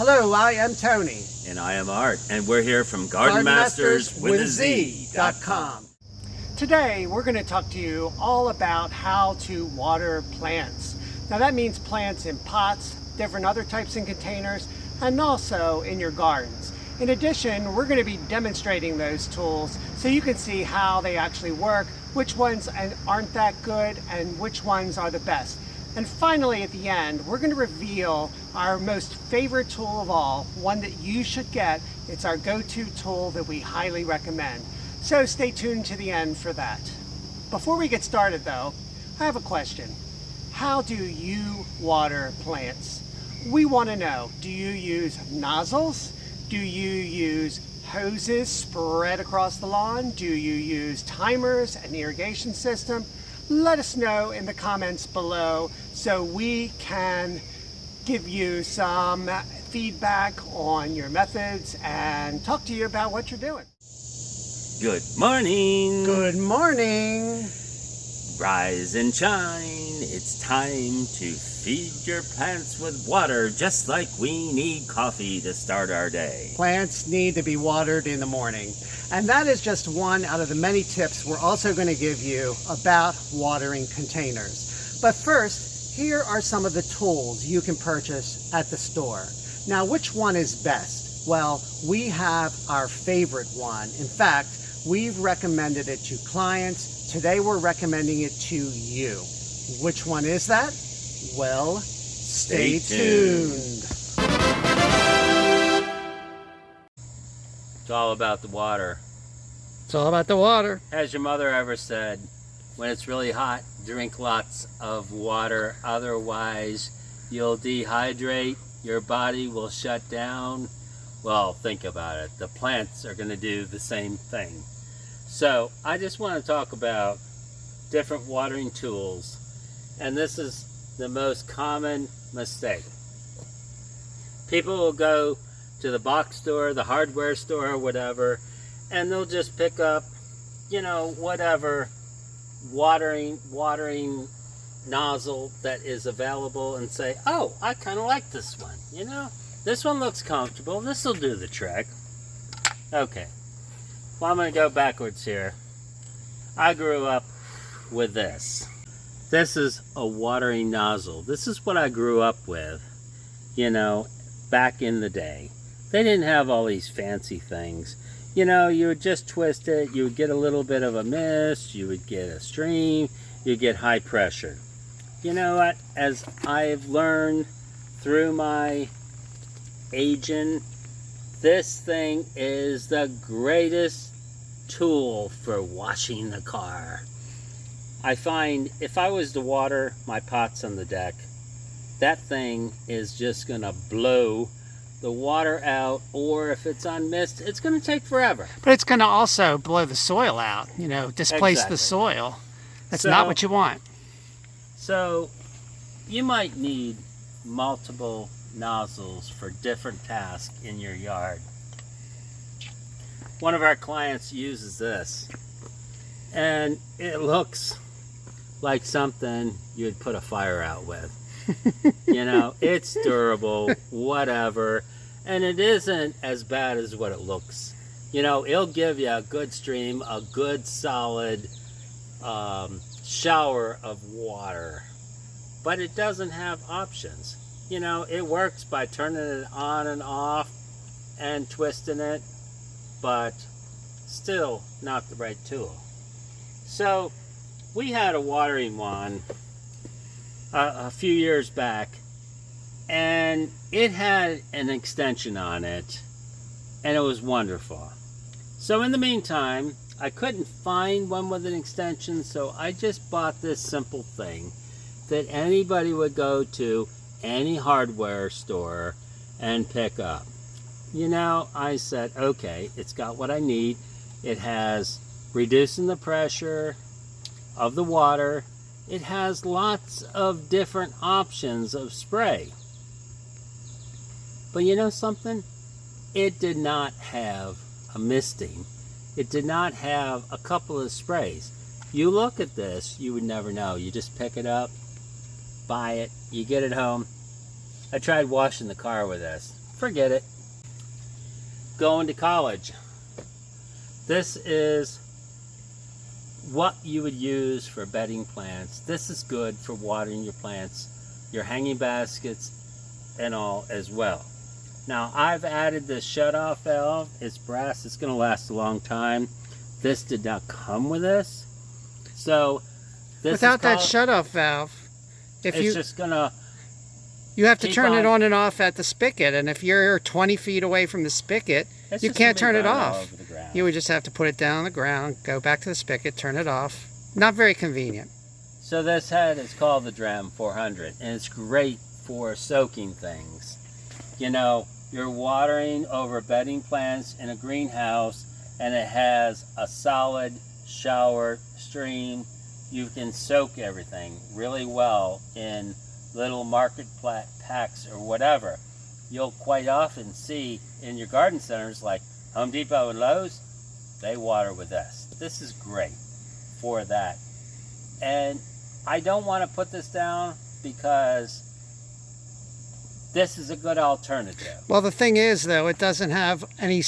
Hello, I am Tony. And I am Art, and we're here from GardenMastersWithAZ.com. Today, we're going to talk to you all about how to water plants. Now that means plants in pots, different other types in containers, and also in your gardens. In addition, we're going to be demonstrating those tools so you can see how they actually work, which ones aren't that good, and which ones are the best. And finally, at the end, we're going to reveal our most favorite tool of all, one that you should get. It's our go-to tool that we highly recommend. So stay tuned to the end for that. Before we get started though, I have a question. How do you water plants? We want to know, do you use nozzles? Do you use hoses spread across the lawn? Do you use timers, an irrigation system? Let us know in the comments below so we can give you some feedback on your methods and talk to you about what you're doing. Good morning. Good morning. Rise and shine. It's time to feed your plants with water, just like we need coffee to start our day. Plants need to be watered in the morning. And that is just one out of the many tips we're also going to give you about watering containers. But first, here are some of the tools you can purchase at the store. Now, which one is best? Well, we have our favorite one. In fact, we've recommended it to clients. Today we're recommending it to you. Which one is that? Well, stay tuned. It's all about the water. It's all about the water. Has your mother ever said, when it's really hot, drink lots of water, otherwise you'll dehydrate, your body will shut down? Well, think about it. The plants are going to do the same thing. So I just want to talk about different watering tools, and this is the most common mistake. People will go to the box store, the hardware store, or whatever, and they'll just pick up, whatever watering nozzle that is available and say, oh, I kind of like this one. This one looks comfortable. This will do the trick. Okay. Well, I'm going to go backwards here. I grew up with this. This is a watering nozzle. This is what I grew up with, back in the day. They didn't have all these fancy things. You would just twist it. You would get a little bit of a mist. You would get a stream. You'd get high pressure. You know what? As I've learned through my aging, this thing is the greatest tool for washing the car. I find if I was to water my pots on the deck, that thing is just going to blow the water out, or if it's on mist, it's going to take forever. But it's going to also blow the soil out, displace Exactly. the soil. That's not what you want. So you might need multiple nozzles for different tasks in your yard. One of our clients uses this, and it looks like something you'd put a fire out with. It's durable, whatever, and it isn't as bad as what it looks. It'll give you a good stream, a good solid shower of water, but it doesn't have options. It works by turning it on and off and twisting it, but still not the right tool. So we had a watering wand a few years back, and it had an extension on it, and it was wonderful. So in the meantime, I couldn't find one with an extension, so I just bought this simple thing that anybody would go to any hardware store and pick up. I said, okay, it's got what I need. It has reducing the pressure of the water. It has lots of different options of spray. But something? It did not have a misting. It did not have a couple of sprays. You look at this, you would never know. You just pick it up, buy it, you get it home. I tried washing the car with this. forget it. Going to college. This is what you would use for bedding plants. This is good for watering your plants, your hanging baskets, and all as well. Now I've added this shut-off valve. It's brass. It's going to last a long time. This did not come with this. So this without that shut-off valve, it's just going to... You have to turn it on and off at the spigot, and if you're 20 feet away from the spigot, you can't turn it off. You would just have to put it down on the ground, go back to the spigot, turn it off. Not very convenient. So this head is called the Dram 400, and it's great for soaking things. You know, you're watering over bedding plants in a greenhouse, and it has a solid shower stream. You can soak everything really well in little market packs or whatever. You'll quite often see in your garden centers like Home Depot and Lowe's, they water with this. This is great for that. And I don't want to put this down because this is a good alternative. Well, the thing is, though, it doesn't have any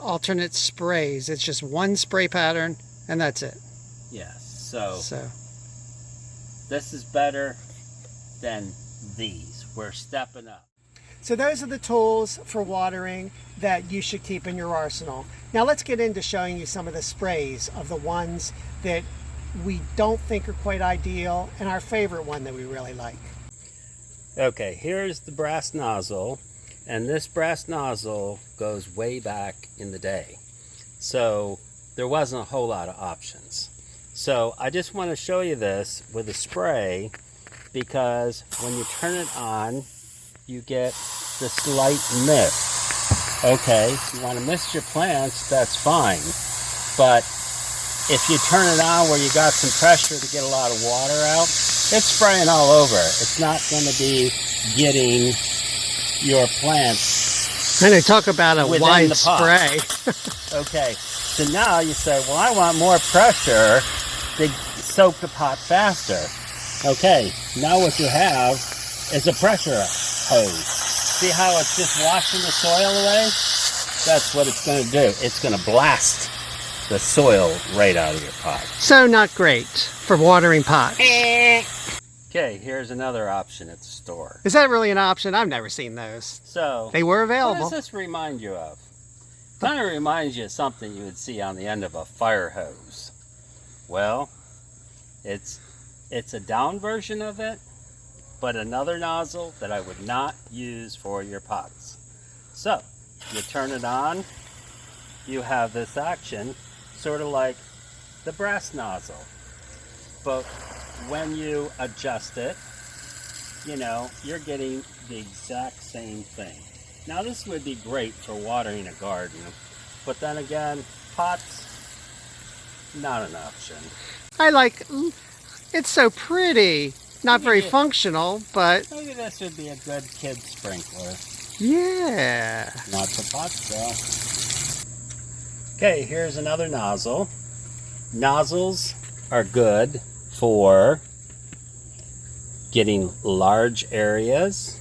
alternate sprays. It's just one spray pattern, and that's it. Yes, so this is better than these. We're stepping up. So those are the tools for watering that you should keep in your arsenal. Now let's get into showing you some of the sprays of the ones that we don't think are quite ideal and our favorite one that we really like. Okay, here's the brass nozzle, and this brass nozzle goes way back in the day. So there wasn't a whole lot of options. So I just want to show you this with a spray, because when you turn it on, you get this light mist. Okay, you want to mist your plants, that's fine. But if you turn it on where you got some pressure to get a lot of water out, it's spraying all over. It's not going to be getting your plants. And they talk about a wide spray. Okay, so now you say, well, I want more pressure to soak the pot faster. Okay, now what you have is a pressure hose. See how it's just washing the soil away? That's what it's going to do. It's going to blast the soil right out of your pot. So not great for watering pots. Okay, here's another option at the store. Is that really an option? I've never seen those. So they were available. What does this remind you of? Kind of reminds you of something you would see on the end of a fire hose. Well, it's a down version of it, but another nozzle that I would not use for your pots. So you turn it on, you have this action, sort of like the brass nozzle. But when you adjust it, you know, you're getting the exact same thing. Now this would be great for watering a garden, but then again, pots, not an option. I like, it's so pretty. Not very functional, but... Maybe this would be a good kid sprinkler. Yeah. Not for pots, though. Okay, here's another nozzle. Nozzles are good for getting large areas.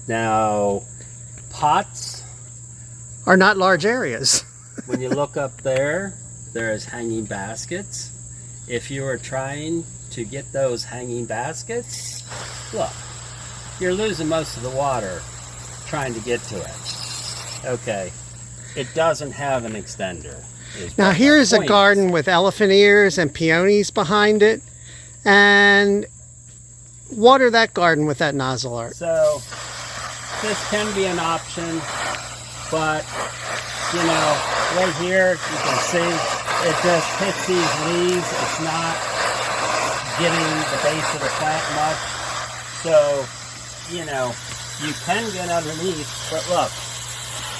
Now, pots are not large areas. When you look up there, there's hanging baskets. If you are trying to get those hanging baskets, look, you're losing most of the water trying to get to it. Okay, it doesn't have an extender. Now here's a garden with elephant ears and peonies behind it, and water that garden with that nozzle, Art. So this can be an option, but you know, right here you can see it just hits these leaves. It's not getting the base of the plant much. So, you know, you can get underneath, but look,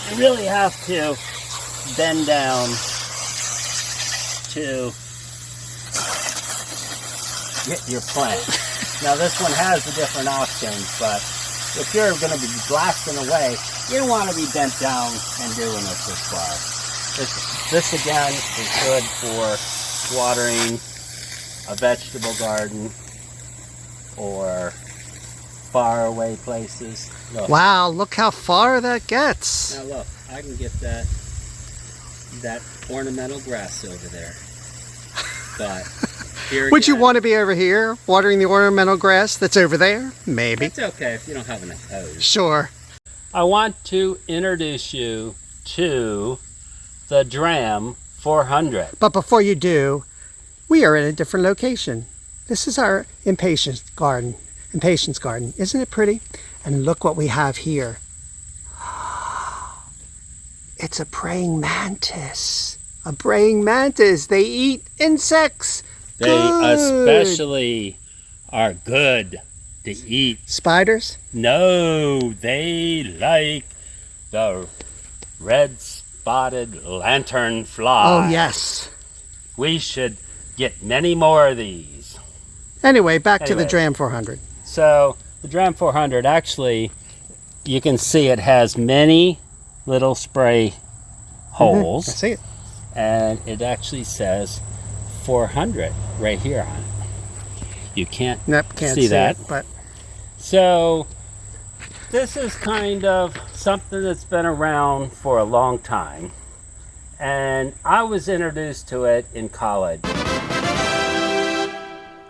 you really have to bend down to get your plant. Now this one has the different options, but if you're going to be blasting away, you don't want to be bent down and doing it this far. This again is good for watering a vegetable garden or far away places. Look. Wow, look how far that gets. Now look, I can get that ornamental grass over there. But here Would you again, want to be over here watering the ornamental grass that's over there? Maybe. it's okay if you don't have enough hose. Sure. I want to introduce you to the Dram 400. But before you do, we are in a different location. This is our impatience garden. Isn't it pretty? And look what we have here. It's a praying mantis. A praying mantis. They eat insects. They Good. especially are good to eat. Spiders? No, they like the red-spotted lanternfly. Oh, yes. We should get many more of these. Anyway, back to the Anyway. Dram 400. So the Dram 400, actually, you can see it has many little spray holes. I see it. And it actually says 400 right here on it. You can't, Nope, can't see that. it, but So this is kind of something that's been around for a long time. And I was introduced to it in college.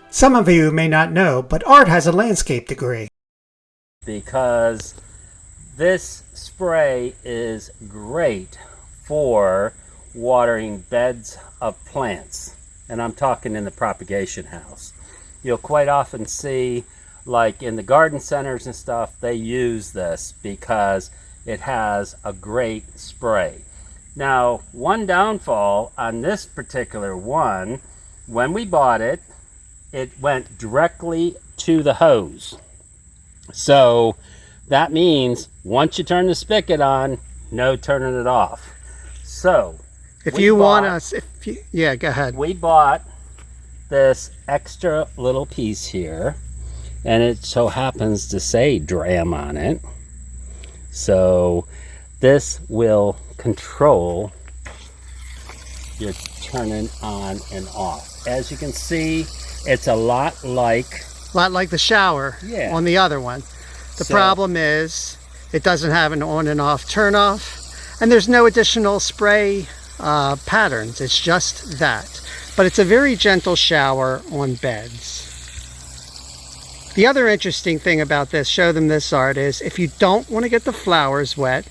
some of you may not know, but Art has a landscape degree. Because this spray is great for watering beds of plants, and I'm talking in the propagation house. You'll quite often see, like in the garden centers and stuff, they use this because it has a great spray. Now, one downfall on this particular one, when we bought it, it went directly to the hose. So that means once you turn the spigot on, no turning it off. So If we you want bought- us, yeah, go ahead. we bought this extra little piece here, and it so happens to say Dram on it. So this will control your turning on and off. As you can see, it's a lot like A lot like the shower Yeah. on the other one. The So- problem is it doesn't have an on and off turn off, and there's no additional spray patterns. It's just that. But it's a very gentle shower on beds. The other interesting thing about this, show them this, Art, is if you don't want to get the flowers wet,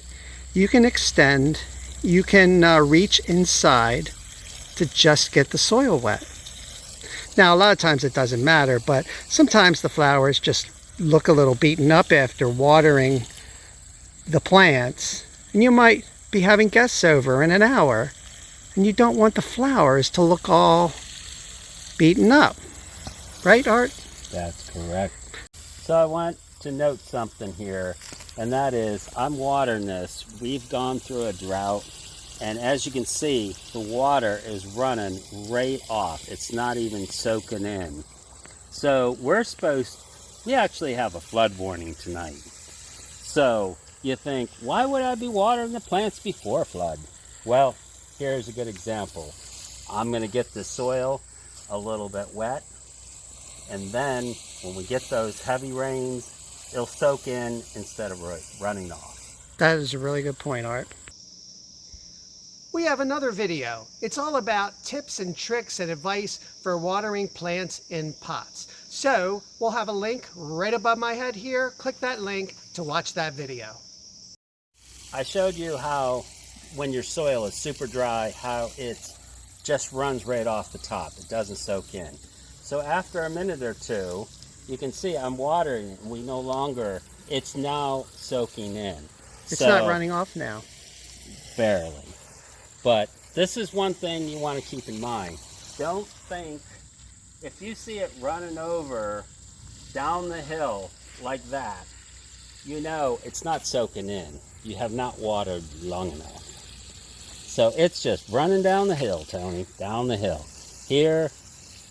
you can extend, you can reach inside to just get the soil wet. Now, a lot of times it doesn't matter, but sometimes the flowers just look a little beaten up after watering the plants, and you might be having guests over in an hour, and you don't want the flowers to look all beaten up. Right, Art? That's correct. So I want to note something here, and that is I'm watering this. We've gone through a drought, and as you can see, the water is running right off. It's not even soaking in. So we actually have a flood warning tonight. So you think, why would I be watering the plants before flood? Well, here's a good example. I'm going to get the soil a little bit wet, and then when we get those heavy rains, it'll soak in instead of running off. That is a really good point, Art. We have another video. It's all about tips and tricks and advice for watering plants in pots. So we'll have a link right above my head here. Click that link to watch that video. I showed you how when your soil is super dry, how it just runs right off the top. It doesn't soak in. So after a minute or two, you can see I'm watering it, and it's now soaking in. It's not running off now. Barely. But this is one thing you want to keep in mind. Don't think, if you see it running over down the hill like that, you know it's not soaking in. You have not watered long enough. So it's just running down the hill, Tony, down the hill. Here,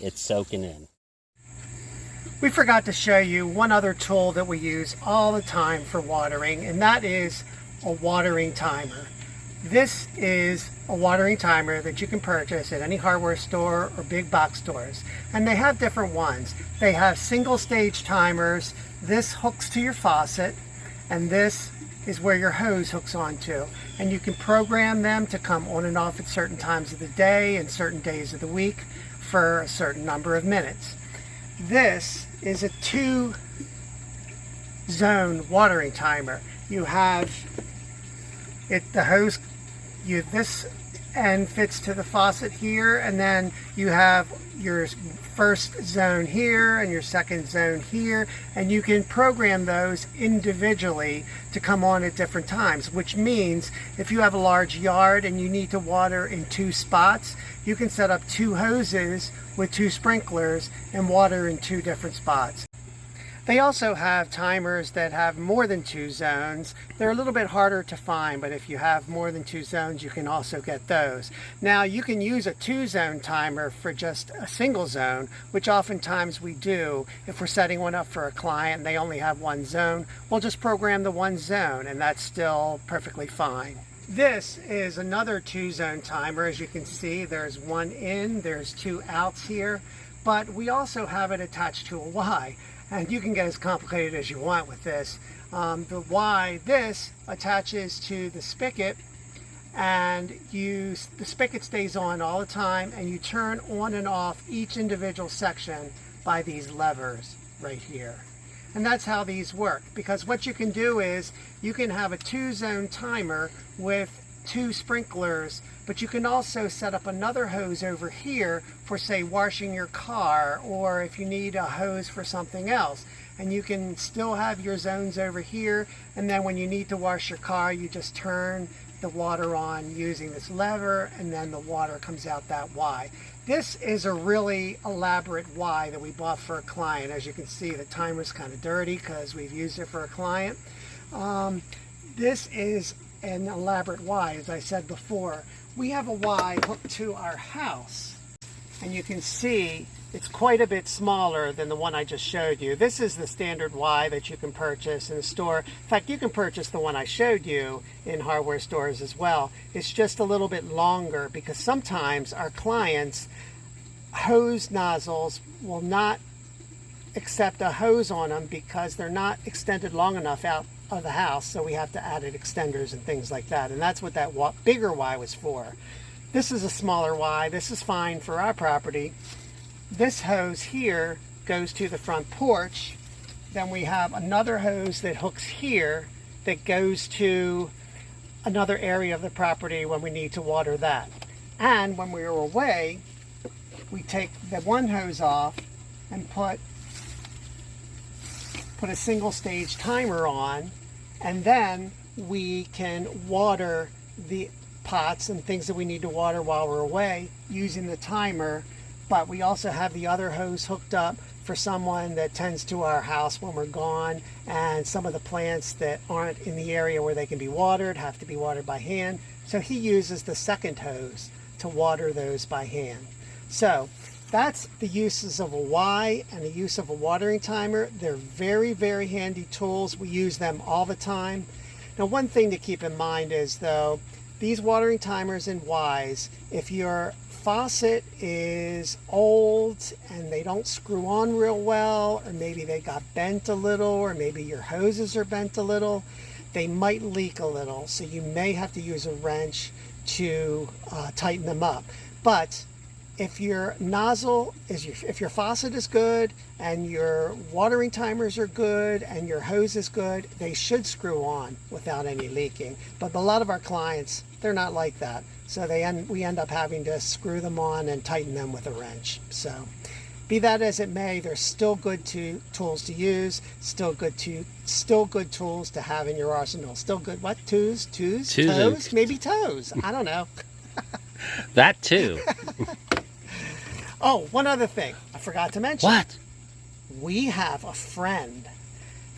it's soaking in. We forgot to show you one other tool that we use all the time for watering, and that is a watering timer. This is a watering timer that you can purchase at any hardware store or big box stores, and they have different ones. They have single stage timers. This hooks to your faucet, and this is where your hose hooks onto. And you can program them to come on and off at certain times of the day and certain days of the week for a certain number of minutes. This is a 2-zone watering timer. You have the hose, this end fits to the faucet here, and then you have your first zone here and your second zone here, and you can program those individually to come on at different times, which means if you have a large yard and you need to water in 2 spots, you can set up 2 hoses with 2 sprinklers and water in 2 different spots. They also have timers that have more than 2 zones. They're a little bit harder to find, but if you have more than 2 zones, you can also get those. Now, you can use a 2-zone timer for just a single zone, which oftentimes we do. If we're setting one up for a client and they only have 1 zone, we'll just program the 1 zone, and that's still perfectly fine. This is another 2-zone timer. As you can see, there's 1 in, there's 2 outs here, but we also have it attached to a Y. And you can get as complicated as you want with this. The Y, this attaches to the spigot, and the spigot stays on all the time, and you turn on and off each individual section by these levers right here. And that's how these work, because what you can do is you can have a 2-zone timer with 2 sprinklers, but you can also set up another hose over here for, say, washing your car, or if you need a hose for something else. And you can still have your zones over here, and then when you need to wash your car, you just turn the water on using this lever, and then the water comes out that Y. This is a really elaborate Y that we bought for a client. As you can see, the timer's kind of dirty because we've used it for a client. This is an elaborate Y, as I said before. We have a Y hooked to our house, and you can see it's quite a bit smaller than the one I just showed you. This is the standard Y that you can purchase in the store. In fact, you can purchase the one I showed you in hardware stores as well. It's just a little bit longer because sometimes our clients' hose nozzles will not accept a hose on them because they're not extended long enough out of the house, so we have to add extenders and things like that, and that's what that bigger Y was for. This is a smaller Y. This is fine for our property. This hose here goes to the front porch. Then we have another hose that hooks here that goes to another area of the property when we need to water that. And when we are away, we take the one hose off and put a single stage timer on, and then we can water the pots and things that we need to water while we're away using the timer. But we also have the other hose hooked up for someone that tends to our house when we're gone, and some of the plants that aren't in the area where they can be watered have to be watered by hand. So he uses the second hose to water those by hand. So that's the uses of a Y and the use of a watering timer. They're very, very handy tools. We use them all the time. Now, one thing to keep in mind is, though, these watering timers and Ys, if your faucet is old and they don't screw on real well, or maybe they got bent a little, or maybe your hoses are bent a little, they might leak a little. So you may have to use a wrench to tighten them up. But if your nozzle is, if your faucet is good and your watering timers are good and your hose is good, they should screw on without any leaking. But a lot of our clients, they're not like that. So we end up having to screw them on and tighten them with a wrench. So be that as it may, they're still good tools to use, still good tools to have in your arsenal. Still good, what? Toes? Maybe toes. I don't know. That too. Oh, one other thing I forgot to mention. What? We have a friend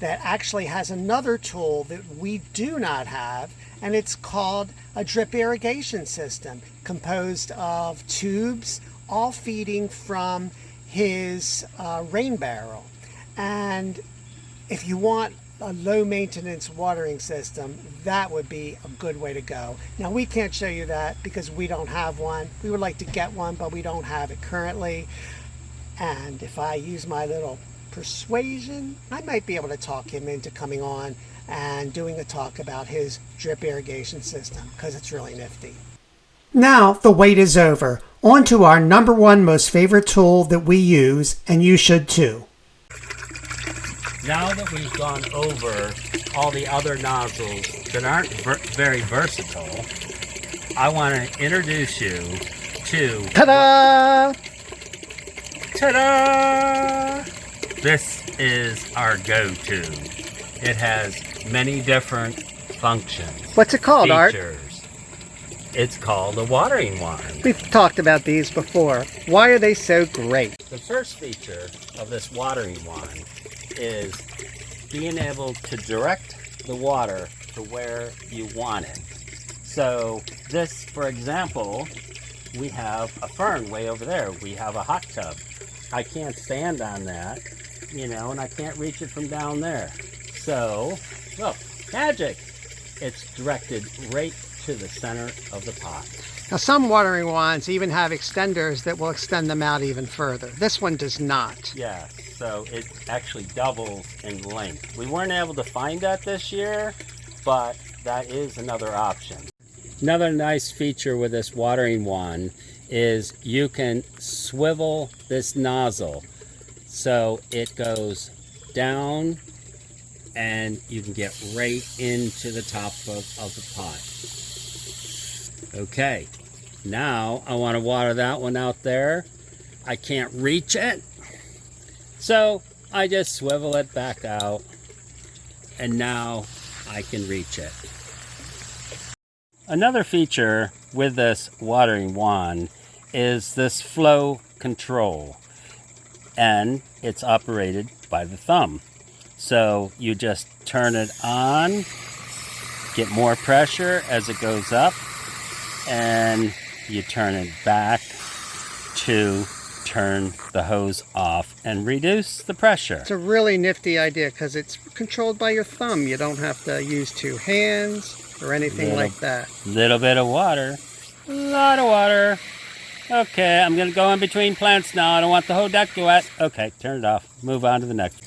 that actually has another tool that we do not have, and it's called a drip irrigation system, composed of tubes all feeding from his rain barrel. And if you want a low maintenance watering system, that would be a good way to go. Now, we can't show you that because we don't have one. We would like to get one, but we don't have it currently. And if I use my little persuasion, I might be able to talk him into coming on and doing a talk about his drip irrigation system, because it's really nifty. Now the wait is over. On to our number one most favorite tool that we use, and you should too. Now that we've gone over all the other nozzles that aren't very versatile, I want to introduce you to... Ta-da! Ta-da! This is our go-to. It has many different functions. What's it called, Art? Features. It's called a watering wand. We've talked about these before. Why are they so great? The first feature of this watering wand is being able to direct the water to where you want it. So this, for example, we have a fern way over there. We have a hot tub. I can't stand on that, and I can't reach it from down there. So, well, magic! It's directed right to the center of the pot. Now some watering wands even have extenders that will extend them out even further. This one does not. Yeah, so it actually doubles in length. We weren't able to find that this year, but that is another option. Another nice feature with this watering wand is you can swivel this nozzle so it goes down and you can get right into the top of the pot. Okay, now I want to water that one out there. I can't reach it, so I just swivel it back out and now I can reach it. Another feature with this watering wand is this flow control, and it's operated by the thumb. So you just turn it on, get more pressure as it goes up, and you turn it back to turn the hose off and reduce the pressure. It's a really nifty idea because it's controlled by your thumb. You don't have to use two hands or anything like that. Little bit of water, a lot of water. Okay, I'm gonna go in between plants now. I don't want the whole deck to wet. Okay, turn it off, move on to the next.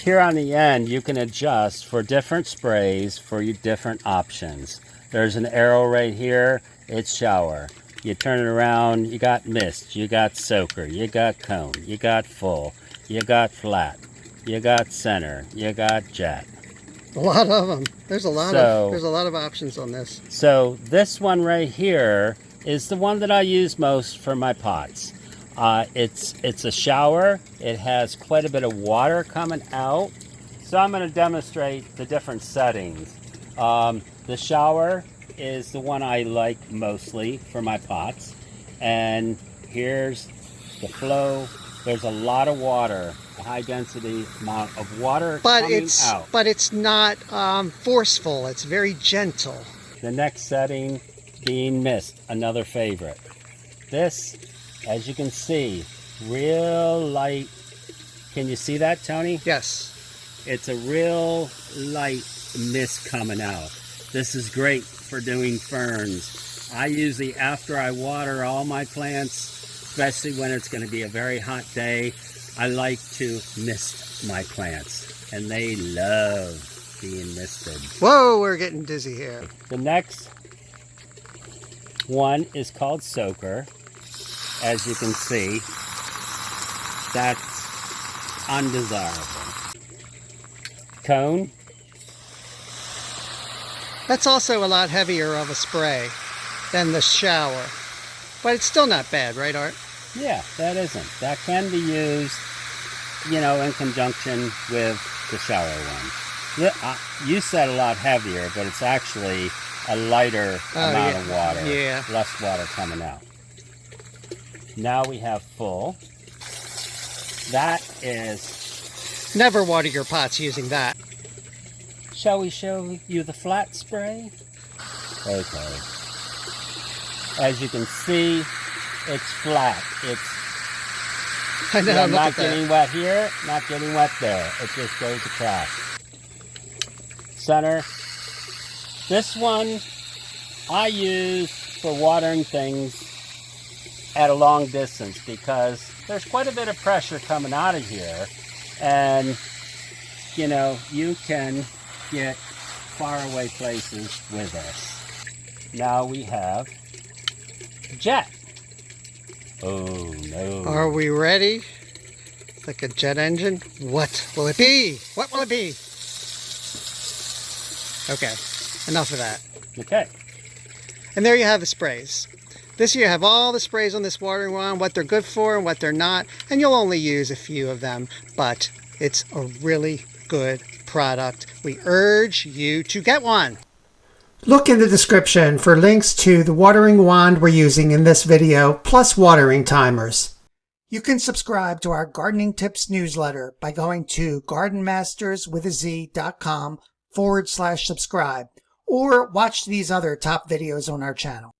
Here on the end, you can adjust for different sprays for your different options. There's an arrow right here, it's shower. You turn it around, you got mist, you got soaker, you got cone, you got full, you got flat, you got center, you got jet. A lot of them. There's a lot of options on this. So this one right here is the one that I use most for my pots. It's a shower. It has quite a bit of water coming out. So I'm going to demonstrate the different settings. The shower is the one I like mostly for my pots. And here's the flow. There's a lot of water, a high density amount of water coming out. But it's not forceful. It's very gentle. The next setting being mist, another favorite. This, as you can see, real light. Can you see that, Tony? Yes. It's a real light mist coming out. This is great for doing ferns. I usually, after I water all my plants, especially when it's going to be a very hot day, I like to mist my plants, and they love being misted. Whoa, we're getting dizzy here. The next one is called soaker. As you can see, that's undesirable. Cone. That's also a lot heavier of a spray than the shower. But it's still not bad, right, Art? Yeah, that isn't. That can be used, in conjunction with the shower one. You said a lot heavier, but it's actually a lighter amount of water. Yeah. Less water coming out. Now we have full. That is... Never water your pots using that. Shall we show you the flat spray? Okay. As you can see, it's flat. I know, not getting wet here, not getting wet there. It just goes across. Center. This one I use for watering things at a long distance because there's quite a bit of pressure coming out of here, And, you know, you can get faraway places with this. Now we have jet. Oh no. Are we ready? Like a jet engine? What will it be? What will it be? Okay, enough of that. Okay. And there you have the sprays. This year you have all the sprays on this watering wand, what they're good for and what they're not, and you'll only use a few of them, but it's a really good product. We urge you to get one. Look in the description for links to the watering wand we're using in this video, plus watering timers. You can subscribe to our gardening tips newsletter by going to gardenmasterswithaz.com/subscribe, or watch these other top videos on our channel.